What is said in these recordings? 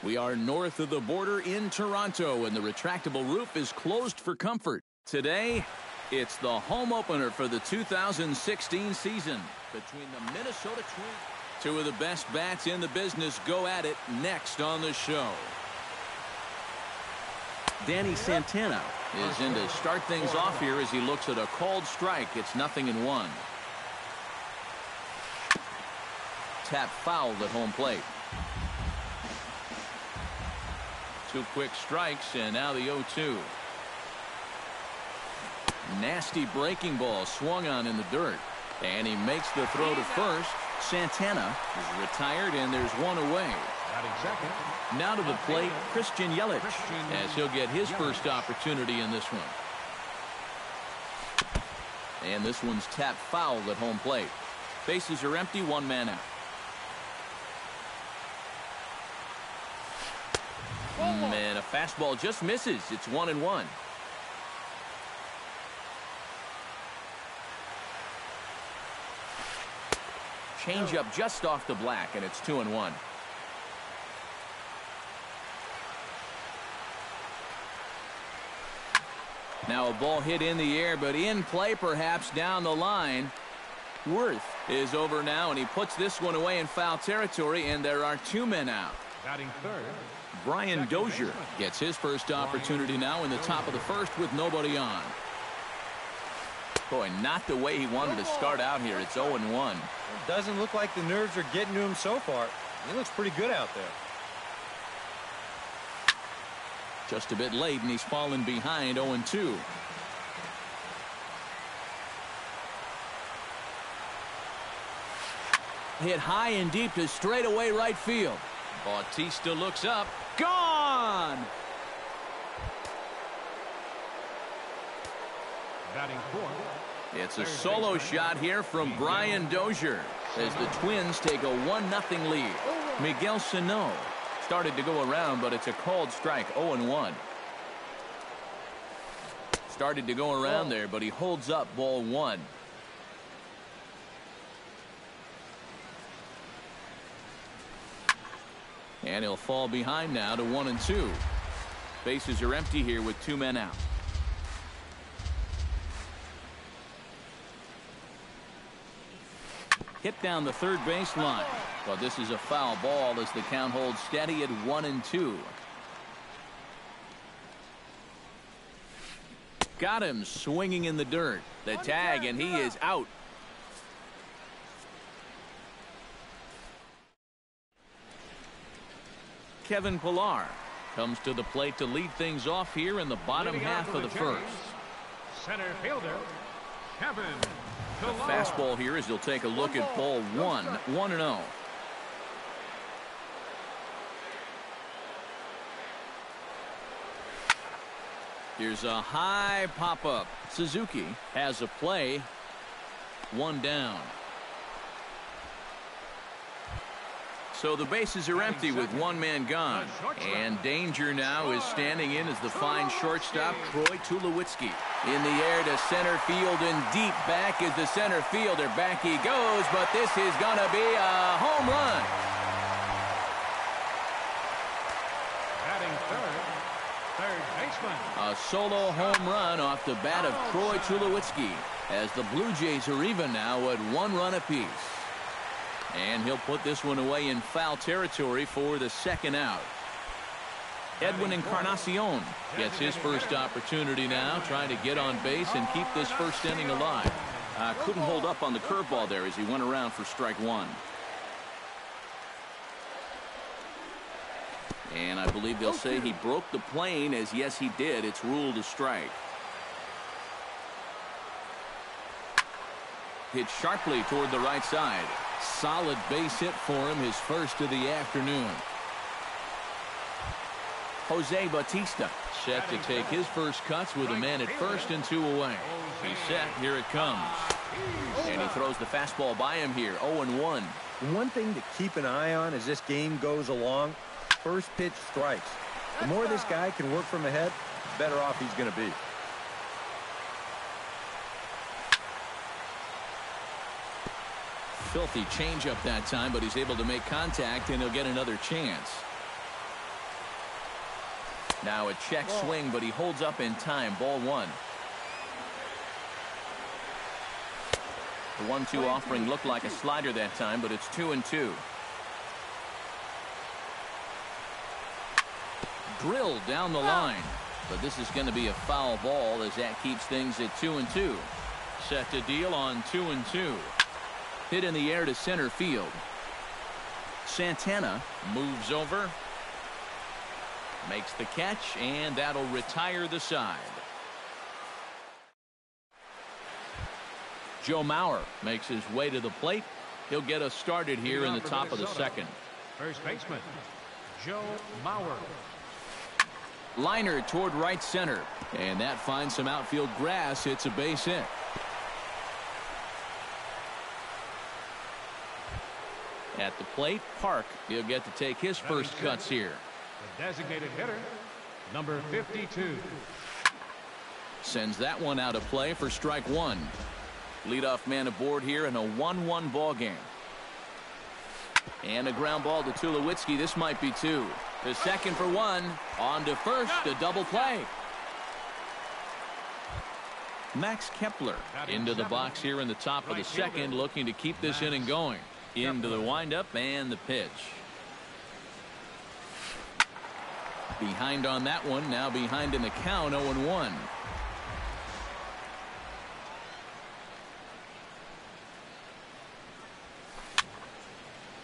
We are north of the border in Toronto, and the retractable roof is closed for comfort. Today, it's the home opener for the 2016 season between the Minnesota Twins. Two of the best bats in the business go at it next on the show. Danny Santana is in to start things off here as he looks at a called strike. It's 0-1. Tap fouled at home plate. 2 quick strikes, and now the 0-2. Nasty breaking ball swung on in the dirt, and he makes the throw to first. Santana is retired, and there's one away. Now to the plate, Christian Yelich, as he'll get his first opportunity in this one. And this one's tapped fouled at home plate. Bases are empty, 1 man out. And a fastball just misses. It's 1-1. Changeup just off the black, and it's 2-1. Now a ball hit in the air, but in play perhaps down the line. Worth is over now, and he puts this one away in foul territory, and there are 2 men out. Batting third, Brian Dozier gets his first opportunity now in the top of the first with nobody on. Boy, not the way he wanted to start out here. It's 0-1. It doesn't look like the nerves are getting to him so far. He looks pretty good out there. Just a bit late, and he's fallen behind 0-2. Hit high and deep to straightaway right field. Bautista looks up. Gone! batting fourth. It's a solo shot here from Brian Dozier as the Twins take a 1-0 lead. Miguel Sano started to go around, but it's a called strike. 0-1. Started to go around there, but he holds up ball 1. And he'll fall behind now to 1-2. Bases are empty here with 2 men out. Hit down the third baseline, but this is a foul ball as the count holds steady at 1-2. Got him swinging in the dirt. The tag, and he is out. Kevin Pillar comes to the plate to lead things off here in the bottom half of the first. Center fielder, Kevin The Pillar. fastball here as he'll take a look at ball 1, 1-0. Here's a high pop-up. Suzuki has a play. 1 down. So the bases are empty with 1 man gone. And danger now is standing in as the fine shortstop, Troy Tulowitzki. In the air to center field and deep back is the center fielder. Back he goes, but this is going to be a home run. Batting third baseman. A solo home run off the bat of Troy Tulowitzki as the Blue Jays are even now at 1 run apiece. And he'll put this one away in foul territory for the second out. Edwin Encarnacion gets his first opportunity now, trying to get on base and keep this first inning alive. Couldn't hold up on the curveball there as he went around for strike 1. And I believe they'll say he broke the plane, as yes he did. It's ruled a strike. Hit sharply toward the right side. Solid base hit for him, his first of the afternoon. Jose Bautista set to take his first cuts with a man at first and 2 away. He's set. Here it comes. And he throws the fastball by him here. 0-1. One thing to keep an eye on as this game goes along, first pitch strikes. The more this guy can work from ahead, the better off he's going to be. Filthy changeup that time, but he's able to make contact, and he'll get another chance. Now a check swing, but he holds up in time. Ball one. The 1-2 offering looked like a slider that time, but it's 2-2. Drilled down the line, but this is going to be a foul ball as that keeps things at 2-2. Set to deal on 2-2. Hit in the air to center field. Santana moves over, makes the catch, and that'll retire the side. Joe Mauer makes his way to the plate. He'll get us started here in the top of the second. First baseman, Joe Mauer. Liner toward right center, and that finds some outfield grass. It's a base hit. At the plate, Park. He'll get to take his first cuts here. The designated hitter, number 52. Sends that one out of play for strike one. Leadoff man aboard here in a 1-1 ball game. And a ground ball to Tulowitzki. This might be two. The second for one. On to first. A double play. Max Kepler into the box here in the top of the second, looking to keep this inning going. Into the windup and the pitch. Behind on that one. Now behind in the count. 0-1.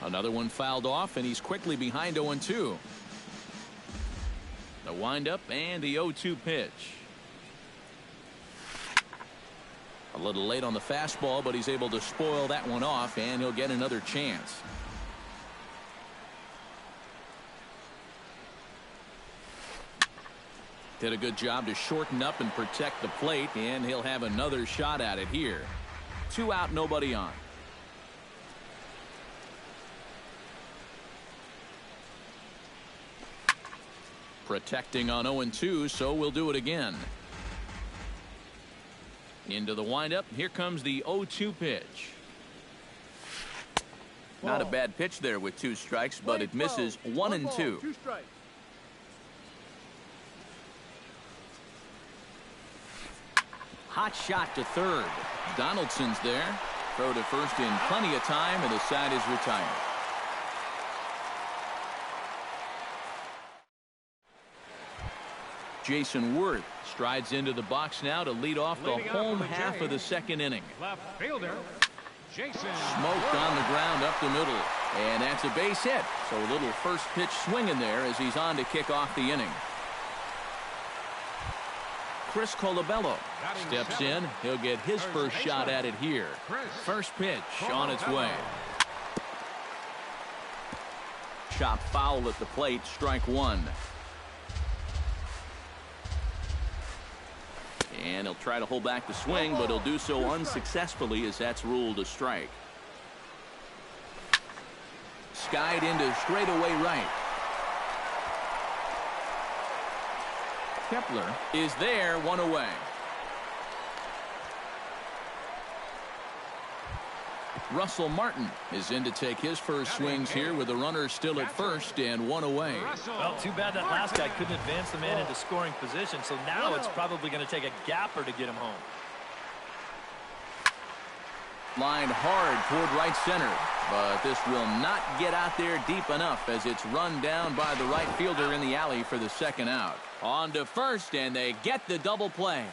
Another one fouled off, and he's quickly behind 0-2. The windup and the 0-2 pitch. A little late on the fastball, but he's able to spoil that one off, and he'll get another chance. Did a good job to shorten up and protect the plate, and he'll have another shot at it here. 2 out, nobody on. Protecting on 0-2, so we'll do it again. Into the windup. Here comes the 0-2 pitch. Not a bad pitch there with 2 strikes, but it misses 1-2. 2 strikes. Hot shot to third. Donaldson's there. Throw to first in plenty of time, and the side is retired. Jason Worth strides into the box now to lead off the home half of the second inning. Left fielder, Jason. Smoked on the ground up the middle. And that's a base hit. So a little first pitch swing in there as he's on to kick off the inning. Chris Colabello steps in. He'll get his first shot at it here. First pitch on its way. Chop foul at the plate. Strike one. And he'll try to hold back the swing, but he'll do so unsuccessfully as that's ruled a strike. Skied into straightaway right. Kepler is there, 1 away. Russell Martin is in to take his first swings here with the runner still at first and 1 away. Well, too bad that last guy couldn't advance the man into scoring position, so now it's probably going to take a gapper to get him home. Lined hard toward right center, but this will not get out there deep enough as it's run down by the right fielder in the alley for the second out. On to first, and they get the double play.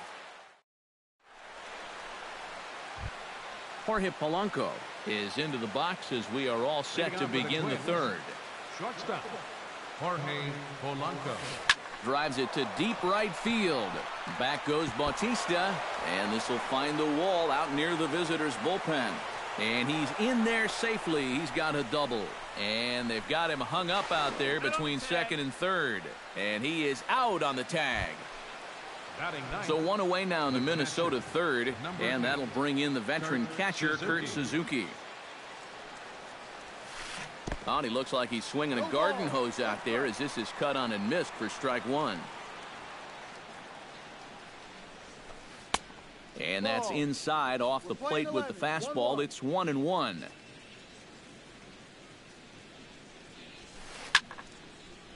Jorge Polanco is into the box as we are all set to begin the third. Shortstop, Jorge Polanco. Drives it to deep right field. Back goes Bautista, and this will find the wall out near the visitors' bullpen. And he's in there safely. He's got a double. And they've got him hung up out there between second and third. And he is out on the tag. So 1 away now in the Minnesota third, and that'll bring in the veteran catcher, Kurt Suzuki. Oh, and he looks like he's swinging a garden hose out there as this is cut on and missed for strike one. And that's inside off the plate with the fastball. It's 1-1.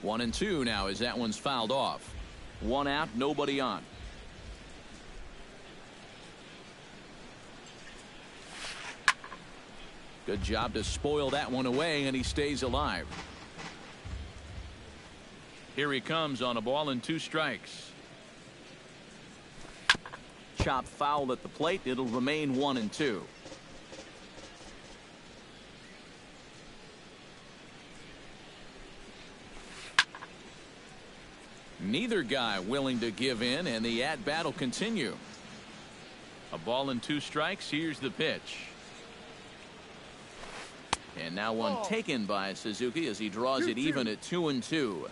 1-2 now as that one's fouled off. 1 out, nobody on. Good job to spoil that one away, and he stays alive. Here he comes on a ball and 2 strikes. Chop foul at the plate. It'll remain 1-2. Neither guy willing to give in, and the at-bat will continue. A ball and 2 strikes. Here's the pitch. And now one taken by Suzuki as he draws it even at 2-2.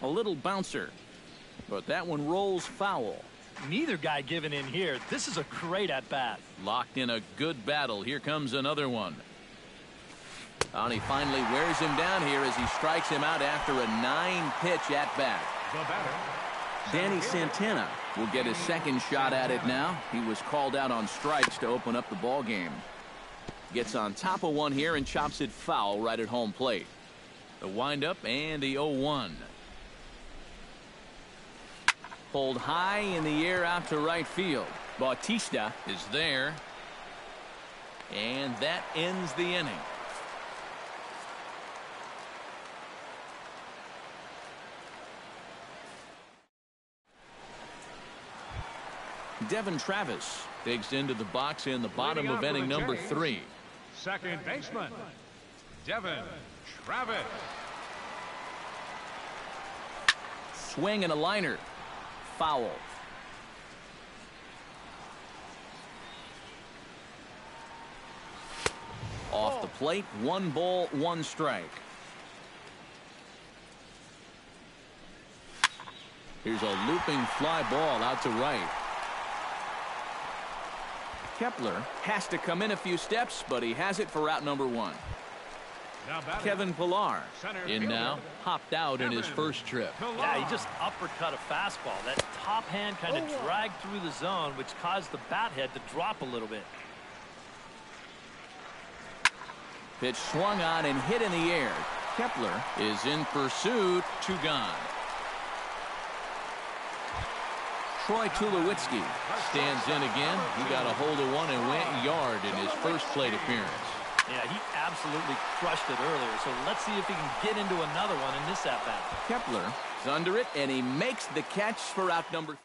A little bouncer, but that one rolls foul. Neither guy giving in here. This is a great at-bat. Locked in a good battle. Here comes another one. And he finally wears him down here as he strikes him out after a 9-pitch at-bat. The batter, Danny Santana will get his second shot at it now. He was called out on strikes to open up the ball game. Gets on top of one here and chops it foul right at home plate. The windup and the 0-1. Pulled high in the air out to right field. Bautista is there. And that ends the inning. Devin Travis digs into the box in the bottom of inning number 3. second baseman, Devin Travis. Swing and a liner. Foul. Off the plate, 1 ball, 1 strike. Here's a looping fly ball out to right. Kepler has to come in a few steps, but he has it for out number 1. Kevin Pillar in now, hopped out in his first trip. Yeah, he just uppercut a fastball. That top hand kind of dragged through the zone, which caused the bat head to drop a little bit. Pitch swung on and hit in the air. Kepler is in pursuit. 2 gone. Troy Tulowitzki stands in again. He got a hold of one and went yard in his first plate appearance. Yeah, he absolutely crushed it earlier, so let's see if he can get into another one in this at-bat. Kepler is under it, and he makes the catch for out number 3.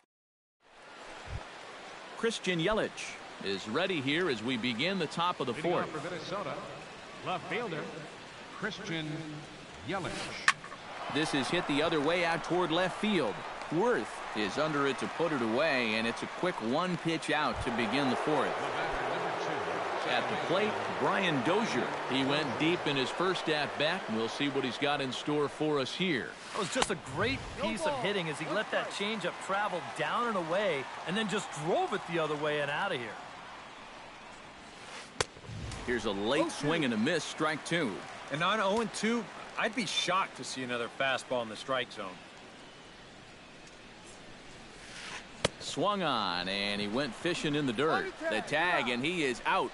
Christian Yelich is ready here as we begin the top of the 4th. For Minnesota, left fielder, Christian Yelich. This is hit the other way out toward left field. Worth is under it to put it away, and it's a quick 1-pitch out to begin the 4th. At the plate, Brian Dozier. He went deep in his first at-bat. We'll see what he's got in store for us here. It was just a great piece of hitting as he let that changeup travel down and away and then just drove it the other way and out of here. Here's a late swing and a miss, strike 2. And on 0-2, I'd be shocked to see another fastball in the strike zone. Swung on, and he went fishing in the dirt. The tag, and he is out.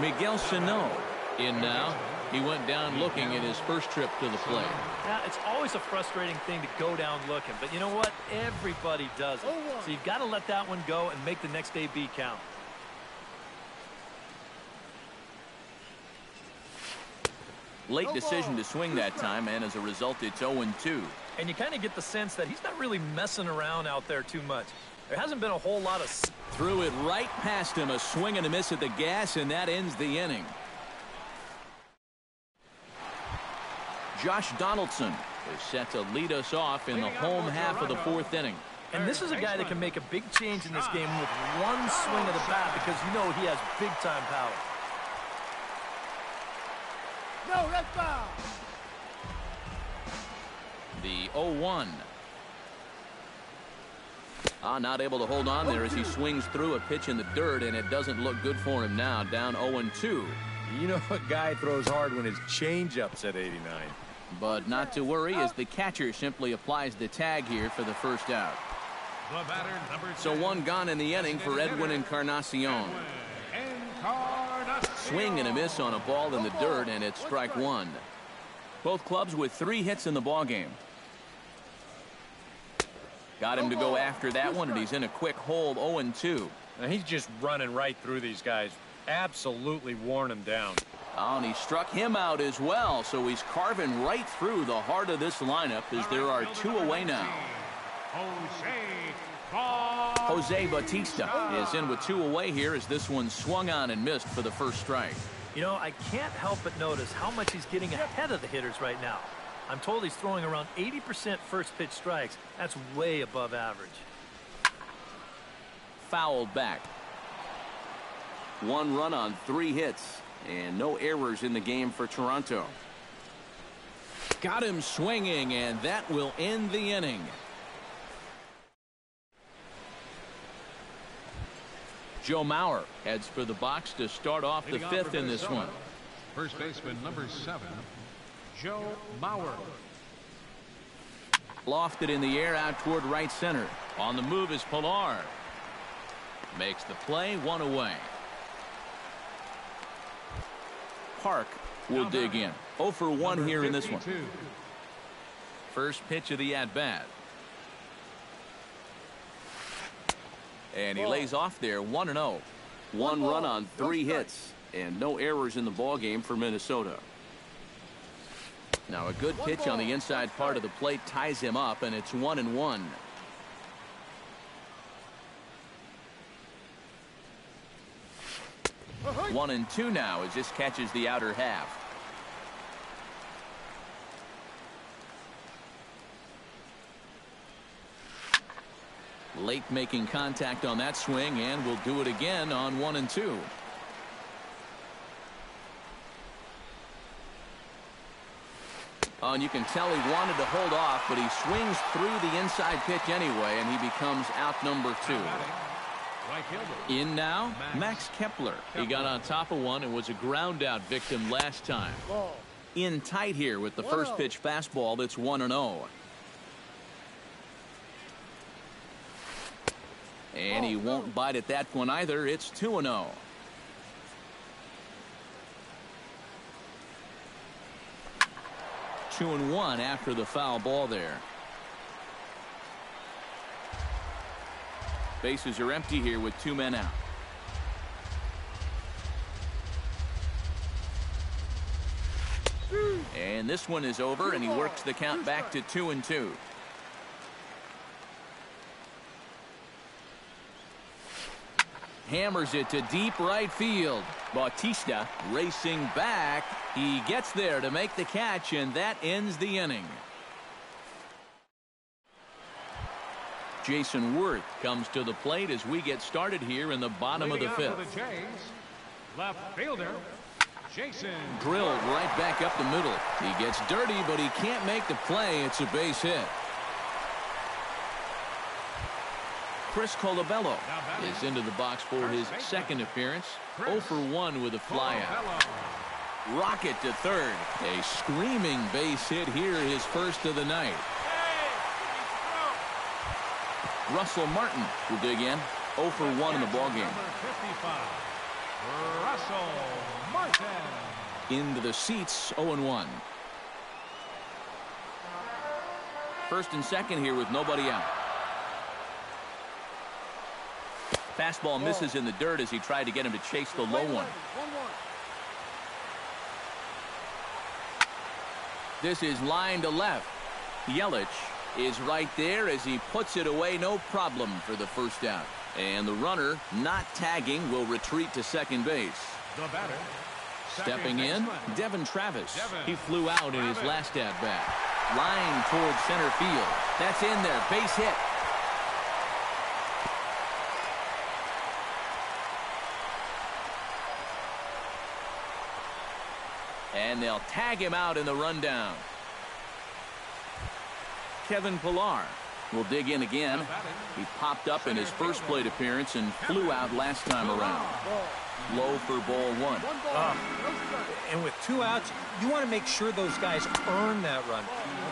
Miguel Sano in now. He went down looking in his first trip to the plate. Now, it's always a frustrating thing to go down looking, but you know what? Everybody does it. So you've got to let that one go and make the next AB count. Late decision to swing that time, and as a result, it's 0-2. And you kind of get the sense that he's not really messing around out there too much. There hasn't been a whole lot of... Threw it right past him, a swing and a miss at the gas, and that ends the inning. Josh Donaldson is set to lead us off in the home half of the 4th inning. And this is a guy that can make a big change in this game with one swing of the bat because you know he has big-time power. No, that's foul. The 0-1. Not able to hold on there as he swings through a pitch in the dirt, and it doesn't look good for him now. Down 0-2. You know a guy throws hard when his changeup's at 89. But not to worry as the catcher simply applies the tag here for the first out. The batter, number 10. So 1 gone in the inning for Edwin Encarnacion. swing and a miss on a ball in the dirt, and it's strike one. Both clubs with 3 hits in the ball game. Got him to go after that one, and he's in a quick hold, 0-2. Now he's just running right through these guys. Absolutely worn them down. Oh, and he struck him out as well, so he's carving right through the heart of this lineup as there are 2 away now. Jose Bautista is in with 2 away here as this one swung on and missed for the first strike. You know, I can't help but notice how much he's getting ahead of the hitters right now. I'm told he's throwing around 80% first pitch strikes. That's way above average. Fouled back. 1 run on 3 hits and no errors in the game for Toronto. Got him swinging, and that will end the inning. Joe Mauer heads for the box to start off the 5th in this one. First baseman number 7, Joe Mauer. Lofted in the air out toward right center. On the move is Pilar. Makes the play, 1 away. Park will dig in. 0 for 1 here in this one. First pitch of the at-bat. And he lays off there, 1-0. 1 run on 3 hits and no errors in the ball game for Minnesota. Now a good pitch on the inside part of the plate ties him up, and it's 1-1. One and 2 now as this catches the outer half. Late making contact on that swing, and will do it again on 1 and 2. Oh, and you can tell he wanted to hold off, but he swings through the inside pitch anyway, and he becomes out number 2. In now, Max Kepler. He got on top of one and was a ground out victim last time. In tight here with the first pitch fastball that's 1-0. And he won't bite at that one either. It's 2-0. Two and 1 after the foul ball there. Bases are empty here with 2 men out. And this one is over, and he works the count back to 2-2. Hammers it to deep right field. Bautista racing back. He gets there to make the catch, and that ends the inning. Jason Worth comes to the plate as we get started here in the bottom of the 5th. Left fielder, Jason. Drilled right back up the middle. He gets dirty, but he can't make the play. It's a base hit. Chris Colabello is into the box for his second appearance. 0 for 1 with a flyout. Rocket to third. A screaming base hit here, his first of the night. Russell Martin will dig in. 0 for 1 in the ballgame. Russell Martin. Into the seats, 0-1. First and second here with nobody out. Fastball misses in the dirt as he tried to get him to chase the low one. This is line to left. Yelich is right there as he puts it away, no problem for the first out. And the runner, not tagging, will retreat to second base. The batter, stepping in, Devin Travis. He flew out in his last at-bat. Line towards center field. That's in there, base hit. And they'll tag him out in the rundown. Kevin Pilar will dig in again. He popped up in his first plate appearance and flew out last time around. Low for ball 1. And with 2 outs, you want to make sure those guys earn that run.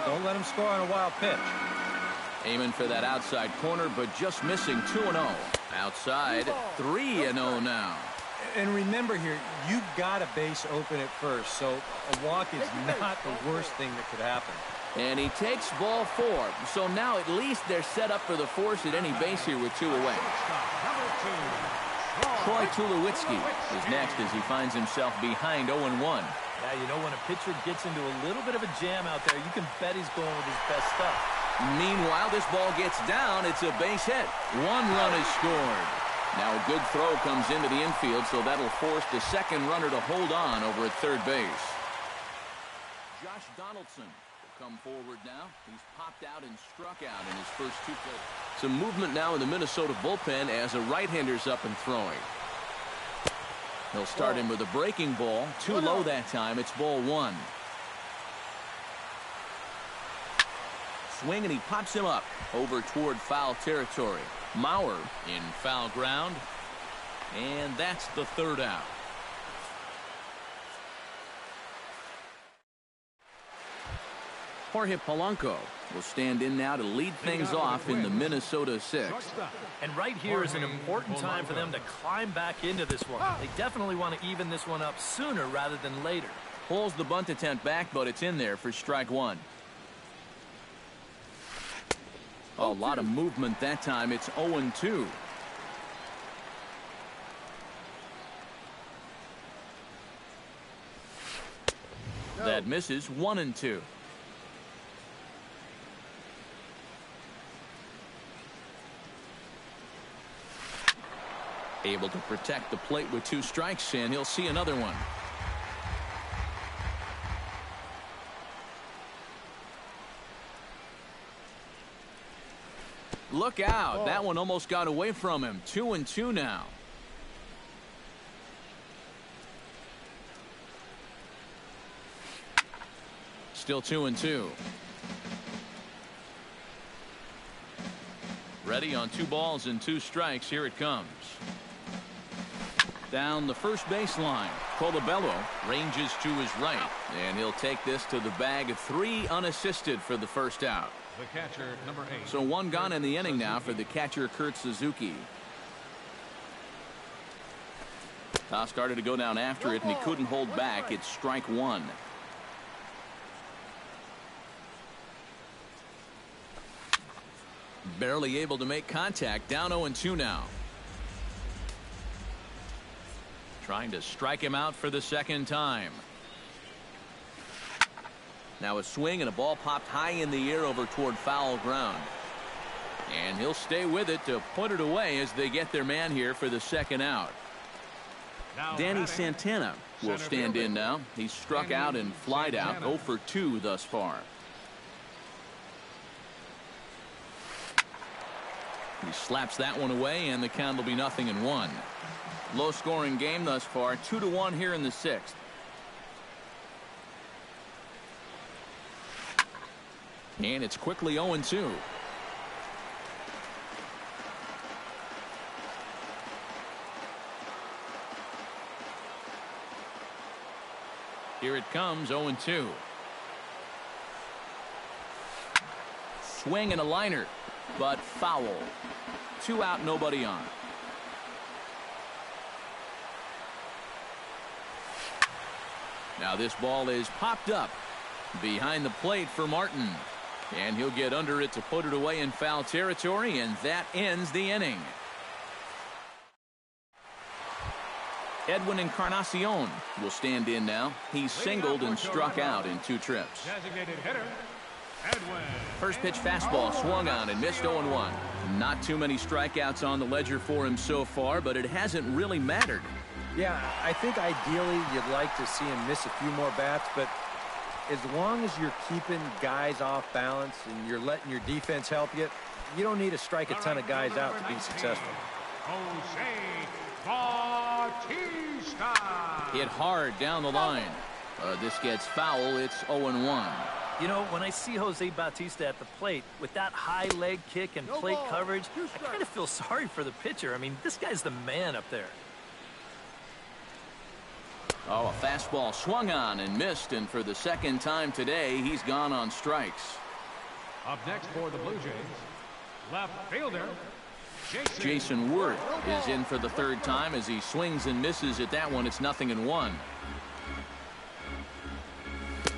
Don't let them score on a wild pitch. Aiming for that outside corner, but just missing 2-0. Outside, 3-0 now. And remember here, you've got a base open at first, so a walk is not the worst thing that could happen. And he takes ball 4. So now at least they're set up for the force at any base here with 2 away. Troy Tulowitzki is next as he finds himself behind 0-1. Yeah, you know, when a pitcher gets into a little bit of a jam out there, you can bet he's going with his best stuff. Meanwhile, this ball gets down. It's a base hit. 1 run is scored. Now a good throw comes into the infield, so that'll force the second runner to hold on over at third base. Josh Donaldson come forward now. He's popped out and struck out in his first 2 plays. Some movement now in the Minnesota bullpen as a right-hander's up and throwing. He'll start him with a breaking ball. Too low that time. It's ball 1. Swing, and he pops him up over toward foul territory. Mauer in foul ground. And that's the 3rd out. Jorge Polanco will stand in now to lead things off in the Minnesota 6th. And right here is an important time for them to climb back into this one. They definitely want to even this one up sooner rather than later. Pulls the bunt attempt back, but it's in there for strike 1. A lot of movement that time. It's 0-2. That misses. 1-2. Able to protect the plate with 2 strikes, and he'll see another one. Look out. That one almost got away from him. 2-2 now. Still 2-2. Ready on 2 balls and 2 strikes. Here it comes. Down the first baseline. Colabello ranges to his right, and he'll take this to the bag of 3 unassisted for the first out. The catcher, number 8. So 1 gone in the inning now for the catcher, Kurt Suzuki. Toss started to go down after it, and he couldn't hold back. It's strike 1. Barely able to make contact. Down 0-2 now. Trying to strike him out for the second time. Now a swing, and a ball popped high in the air over toward foul ground. And he'll stay with it to put it away as they get their man here for the second out. Danny Santana will stand in now. He's struck out and flied out. 0 for 2 thus far. He slaps that one away, and the count will be 0-1. Low scoring game thus far. 2-1 here in the 6th. And it's quickly 0-2. Here it comes. 0-2. Swing and a liner, but foul. 2 out, nobody on. Now this ball is popped up behind the plate for Martin, and he'll get under it to put it away in foul territory, and that ends the inning. Edwin Encarnacion will stand in now. He's singled and struck out in 2 trips. Designated hitter, Edwin. First pitch fastball swung on and missed. 0-1. Not too many strikeouts on the ledger for him so far, but it hasn't really mattered. Yeah, I think ideally you'd like to see him miss a few more bats, but as long as you're keeping guys off balance and you're letting your defense help you, you don't need to strike a ton of guys out to be successful. Jose Bautista. Hit hard down the line. This gets foul. It's 0-1. You know, when I see Jose Bautista at the plate with that high leg kick and plate coverage, I kind of feel sorry for the pitcher. I mean, this guy's the man up there. Oh, a fastball swung on and missed, and for the second time today, he's gone on strikes. Up next for the Blue Jays, left fielder, Jason Worth is in for the third time as he swings and misses at that one. It's 0-1.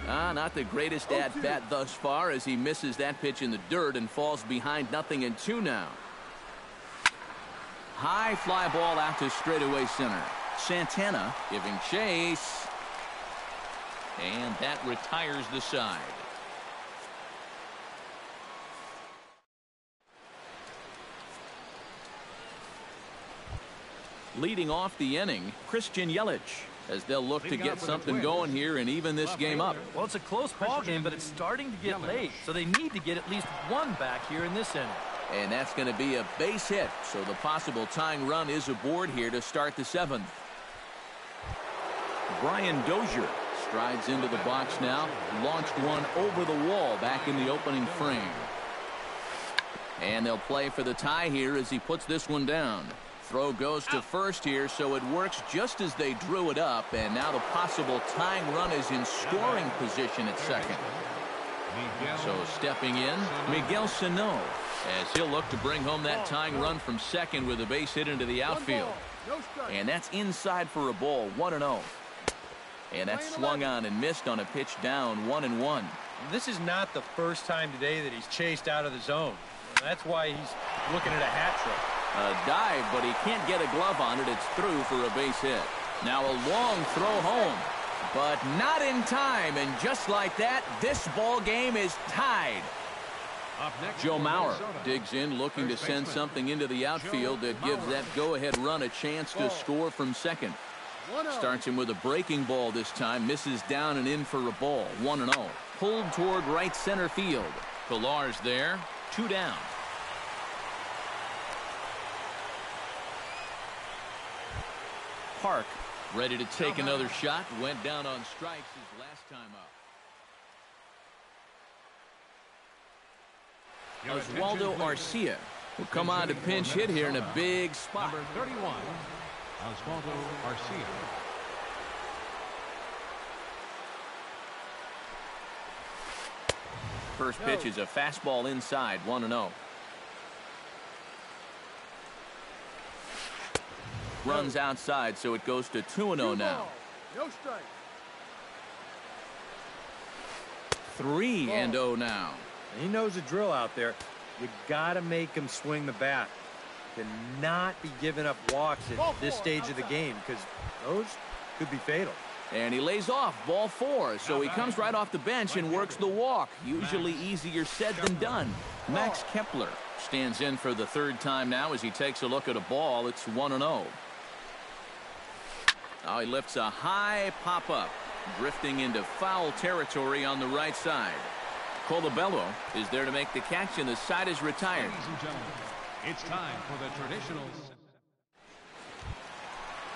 Not the greatest at-bat thus far as he misses that pitch in the dirt and falls behind 0-2 now. High fly ball out to straightaway center. Santana giving chase. And that retires the side. Leading off the inning, Christian Yelich, as they'll look to get something going here and even this game up. Well, it's a close ball game, but it's starting to get late, so they need to get at least one back here in this inning. And that's going to be a base hit, so the possible tying run is aboard here to start the seventh. Brian Dozier strides into the box now, launched one over the wall back in the opening frame. And they'll play for the tie here as he puts this one down. Throw goes to first here, so it works just as they drew it up, and now the possible tying run is in scoring position at second. So stepping in, Miguel Sano, as he'll look to bring home that tying run from second with a base hit into the outfield. And that's inside for a ball, 1-0. And that's swung on and missed on a pitch down, 1-1. This is not the first time today that he's chased out of the zone. That's why he's looking at a hat trick. A dive, but he can't get a glove on it. It's through for a base hit. Now a long throw home, but not in time. And just like that, this ball game is tied. Joe Mauer digs in, looking to send something into the outfield that gives that go-ahead run a chance to score from second. Starts him with a breaking ball this time, misses down and in for a ball, 1-0. Pulled toward right center field. Pillar's there, 2 down. Park ready to take another shot. Went down on strikes his last time up. Oswaldo Arcia will come on to pinch hit here in a big spot. Number 31, Oswaldo Arcia. First pitch is a fastball inside, 1-0. Runs outside, so it goes to 2-0 now. No strike. 3-0 now. He knows the drill out there. You got to make him swing the bat. Cannot be giving up walks at this stage of the game because those could be fatal. And he lays off, ball 4, so he comes right off the bench and works the walk. Usually easier said than done. Max Kepler stands in for the third time now as he takes a look at a ball. It's 1-0. Now he lifts a high pop-up, drifting into foul territory on the right side. Colabello is there to make the catch, and the side is retired. Ladies and gentlemen, it's time for the traditional.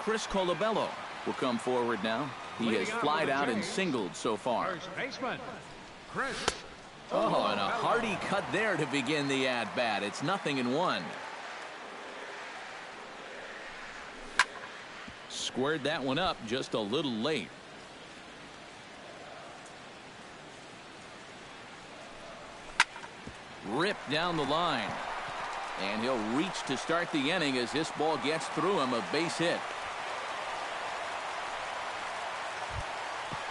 Chris Colabello will come forward now. He has flied out and singled so far. First baseman, Chris. Oh, and a hearty cut there to begin the at-bat. It's 0-1. Squared that one up just a little late. Ripped down the line. And he'll reach to start the inning as this ball gets through him, a base hit.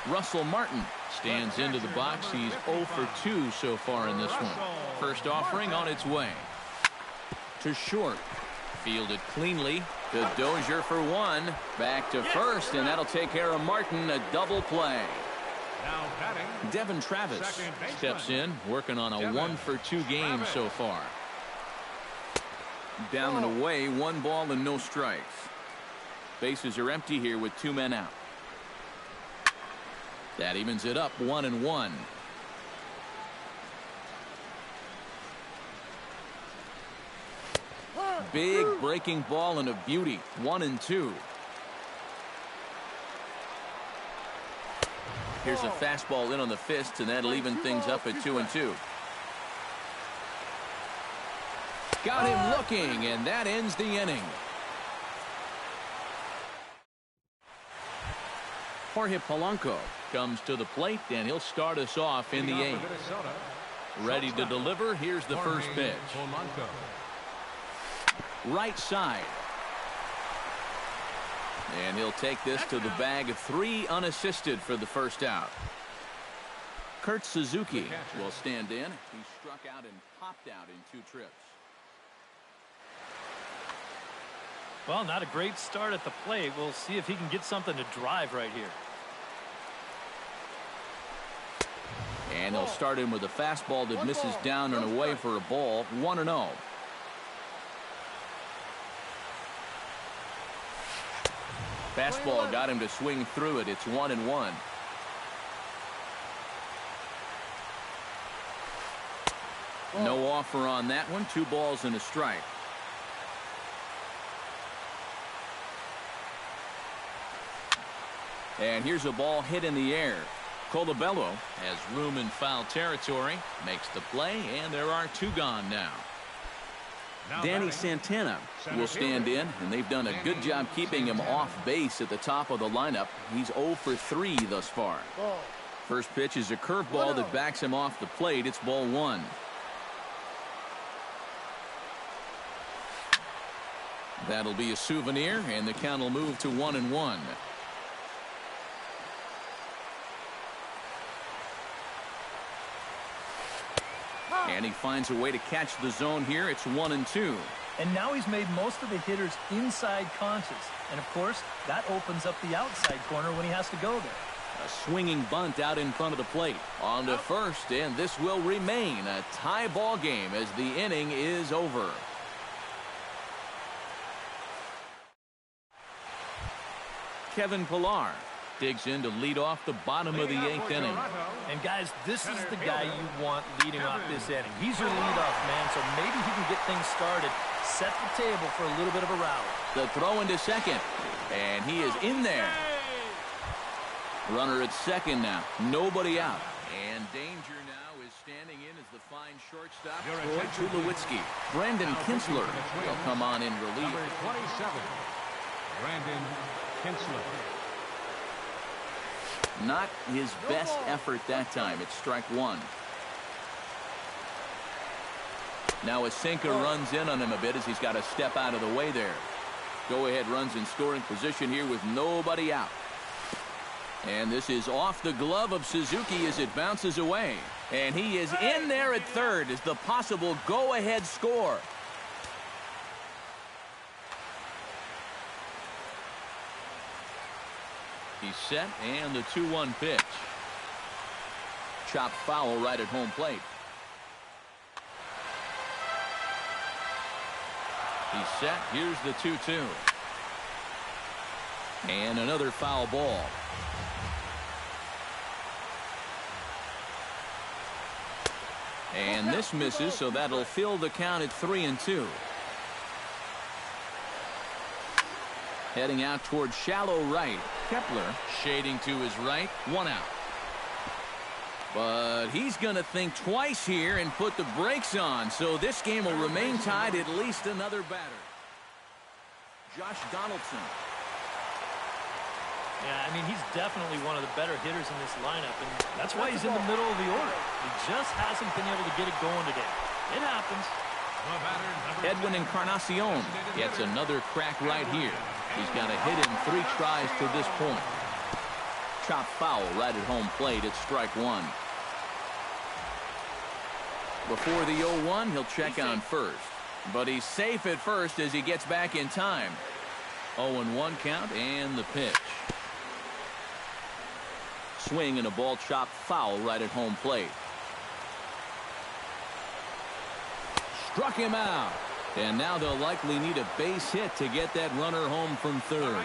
Russell Martin stands into the box. He's 0 for 2 so far in this one. First offering on its way. To short. Fielded cleanly to Dozier for 1. Back to first, and that'll take care of Martin. A double play. Now batting, Devin Travis steps in, working on a 1 for 2 game so far. Down and away, 1 ball and no strikes. Bases are empty here with 2 men out. That evens it up, 1-1. Big breaking ball and a beauty, 1-2. Here's a fastball in on the fist, and that'll even things up at 2-2. Got him looking, and that ends the inning. Jorge Polanco comes to the plate, and he'll start us off in the 8th. Minnesota. Ready to deliver. Here's the first pitch. right side. And he'll take this to the bag of 3 unassisted for the first out. Kurt Suzuki will stand in. He struck out and popped out in 2 trips. Well, not a great start at the plate. We'll see if he can get something to drive right here. And they'll start him with a fastball that misses down and away for a ball. 1-0. Fastball got him to swing through it. It's 1-1. No offer on that one. 2 balls and a strike. And here's a ball hit in the air. Colabello has room in foul territory, makes the play, and there are 2 gone now. Danny Santana will stand in, and they've done a good job keeping him off base at the top of the lineup. He's 0 for 3 thus far. First pitch is a curveball that backs him off the plate. It's ball 1. That'll be a souvenir, and the count will move to 1-1. And he finds a way to catch the zone here. It's 1-2. And now he's made most of the hitters inside conscious. And, of course, that opens up the outside corner when he has to go there. A swinging bunt out in front of the plate. On to first, and this will remain a tie ball game as the inning is over. Kevin Pillar digs in to lead off the bottom of the 8th inning. And, guys, this is the guy you want leading off this inning. He's your leadoff man, so maybe he can get things started, set the table for a little bit of a rally. The throw into second, and he is in there. Runner at second now. Nobody out. And danger now is standing in as the fine shortstop, Troy Tulowitzki. Brandon Kinsler will come on in relief. Number 27, Brandon Kinsler. Not his best effort that time. It's strike 1. Now a sinker runs in on him a bit as he's got to step out of the way there. Go ahead runs in scoring position here with nobody out. And this is off the glove of Suzuki as it bounces away. And he is in there at third as the possible go-ahead score. He's set, and the 2-1 pitch. Chopped foul right at home plate. He's set. Here's the 2-2. And another foul ball. And this misses, so that'll fill the count at 3-2. Heading out towards shallow right. Kepler shading to his right. 1 out. But he's going to think twice here and put the brakes on. So this game will remain tied at least another batter. Josh Donaldson. Yeah, I mean, he's definitely one of the better hitters in this lineup, and that's why he's in the middle of the order. He just hasn't been able to get it going today. It happens. Edwin Encarnacion gets another crack right here. He's got a hit in 3 tries to this point. Chopped foul right at home plate. It's strike 1. Before the 0-1, he'll check on first. But he's safe at first as he gets back in time. 0-1 count and the pitch. Swing and a ball chopped foul right at home plate. Struck him out. And now they'll likely need a base hit to get that runner home from third.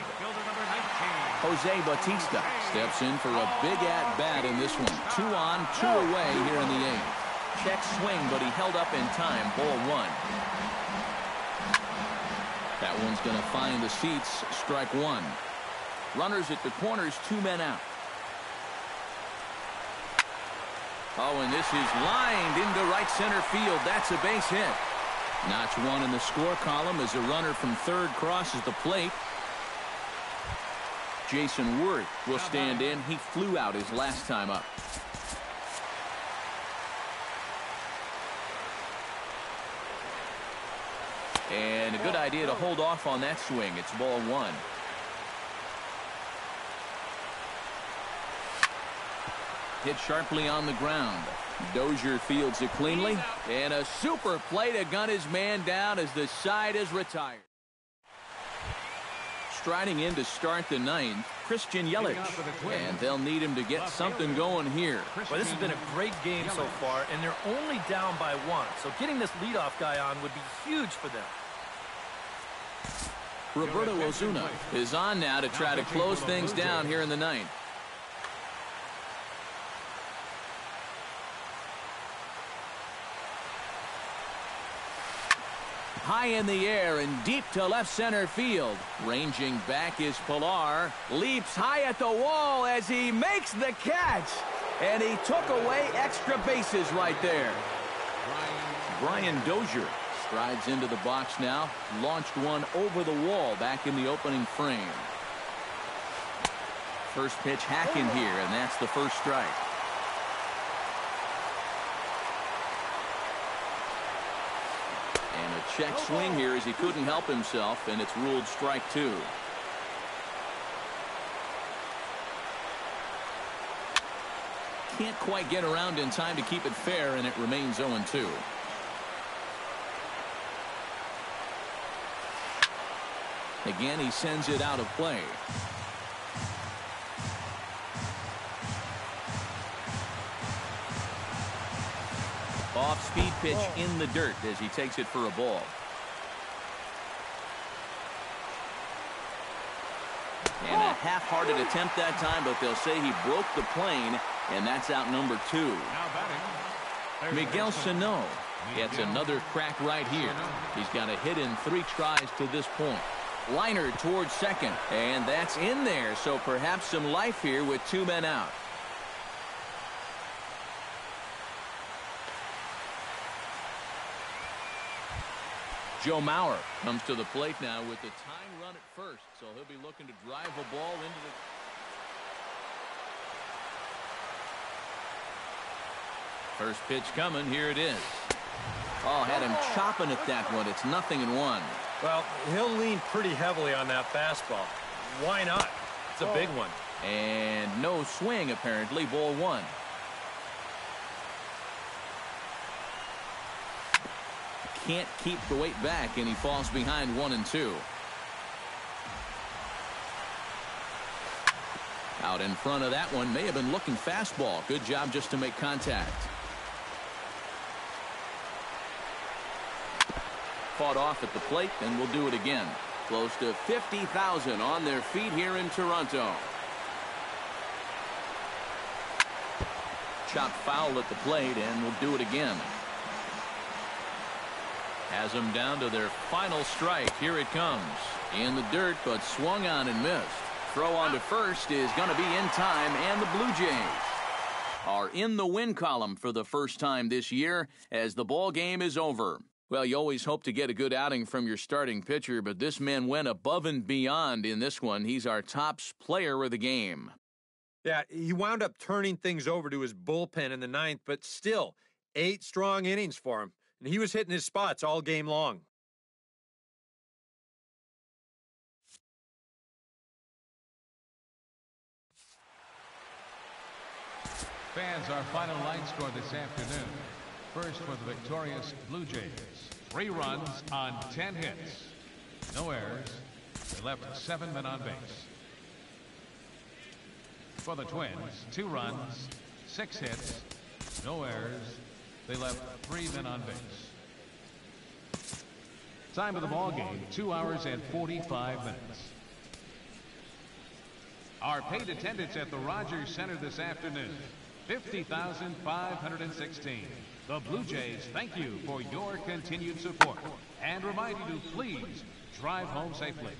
Jose Bautista steps in for a big at-bat in this one. 2 on, 2 away here in the 8th. Check swing, but he held up in time. Ball 1. That one's going to find the seats. Strike 1. Runners at the corners, 2 men out. Oh, and this is lined into right center field. That's a base hit. Notch 1 in the score column as a runner from third crosses the plate. Jason Worth will stand in. He flew out his last time up. And a good idea to hold off on that swing. It's ball one. Hit sharply on the ground. Dozier fields it cleanly. And a super play to gun his man down as the side is retired. Striding in to start the ninth, Christian Yelich. And they'll need him to get something going here. Well, this has been a great game so far, and they're only down by one. So getting this leadoff guy on would be huge for them. Roberto Osuna is on now to try to close things down here in the ninth. High in the air and deep to left center field. Ranging back is Pilar. Leaps high at the wall as he makes the catch. And he took away extra bases right there. Brian Dozier strides into the box now. Launched one over the wall back in the opening frame. First pitch hacking here, and that's the first strike. Check swing here as he couldn't help himself, and it's ruled strike two. Can't quite get around in time to keep it fair, and it remains 0-2. Again, he sends it out of play. Off-speed pitch in the dirt as he takes it for a ball. And a half-hearted attempt that time, but they'll say he broke the plane, and that's out number two. Miguel Sano gets another crack right here. He's got a hit in 3 tries to this point. Liner towards second, and that's in there, so perhaps some life here with 2 men out. Joe Mauer comes to the plate now with the tying run at first, so he'll be looking to drive a ball into the... First pitch coming. Here it is. Oh, had him chopping at that one. It's 0-1. Well, he'll lean pretty heavily on that fastball. Why not? It's a big one. And no swing, apparently. Ball one. Can't keep the weight back, and he falls behind 1-2. Out in front of that one. May have been looking fastball. Good job just to make contact. Fought off at the plate, and we'll do it again. Close to 50,000 on their feet here in Toronto. Chopped foul at the plate, and we'll do it again. Has them down to their final strike. Here it comes. In the dirt, but swung on and missed. Throw on to first is going to be in time, and the Blue Jays are in the win column for the first time this year as the ball game is over. Well, you always hope to get a good outing from your starting pitcher, but this man went above and beyond in this one. He's our top player of the game. Yeah, he wound up turning things over to his bullpen in the ninth, but still, 8 strong innings for him. And he was hitting his spots all game long. Fans, our final line score this afternoon. First for the victorious Blue Jays. 3 runs on 10 hits. No errors. They left 7 men on base. For the Twins, 2 runs, 6 hits, no errors. They left 3 men on base. Time of the ball game, 2 hours and 45 minutes. Our paid attendance at the Rogers Center this afternoon, 50,516. The Blue Jays thank you for your continued support and remind you to please drive home safely.